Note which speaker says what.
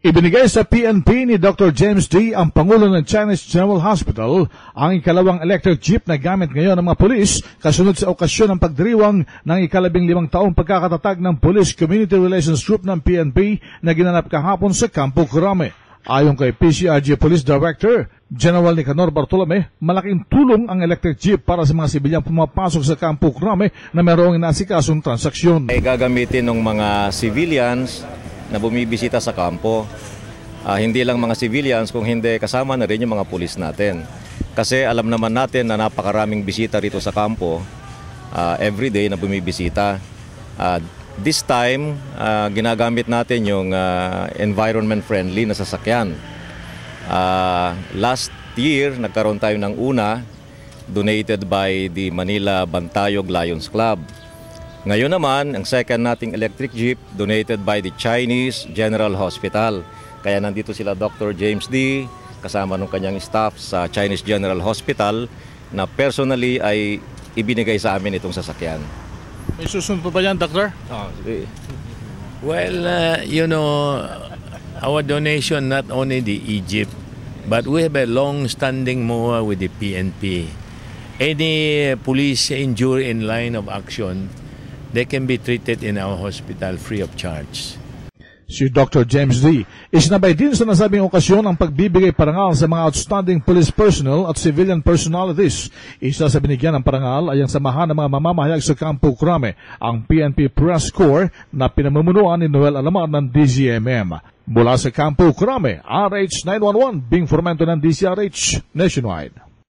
Speaker 1: Ibinigay sa PNP ni Dr. James D. ang Pangulo ng Chinese General Hospital ang ikalawang electric jeep na gamit ngayon ng mga pulis kasunod sa okasyon ng pagdiriwang ng ika-15 taong pagkakatatag ng Police Community Relations Group ng PNP na ginanap kahapon sa Campo Crame. Ayon kay PCRG Police Director General Nicanor Bartolome, malaking tulong ang electric jeep para sa mga sibilyang pumapasok sa Campo Crame na mayroong inasikasong transaksyon.
Speaker 2: Ay gagamitin ng mga civilians na bumibisita sa kampo. Hindi lang mga civilians, kung hindi kasama na rin yung mga pulis natin. Kasi alam naman natin na napakaraming bisita rito sa kampo everyday na bumibisita. This time, ginagamit natin yung environment friendly na sasakyan. Last year, nagkaroon tayo ng una, donated by the Manila Bantayog Lions Club. Ngayon naman, ang second nating electric jeep, donated by the Chinese General Hospital. Kaya nandito sila Dr. James D., kasama ng kanyang staff sa Chinese General Hospital, na personally ay ibinigay sa amin itong sasakyan.
Speaker 1: May susunod pa ba yan, Doctor?
Speaker 3: Well, our donation not only the Egypt, but we have a long-standing MOA with the PNP. Any police injury in line of action, they can be treated in our hospital free of charge.
Speaker 1: Si Dr. James D. isinabay din sa nasabing okasyon ang pagbibigay parangal sa mga outstanding police personnel at civilian personalities. Isa sa binigyan ng parangal ay ang samahan ng mga mamamahayag sa Campo Crame, ang PNP Press Corps na pinamumunuan ni Noel Alamar ng DZMM. Mula sa Campo Crame, RH911, Bing Formento ng DCRH Nationwide.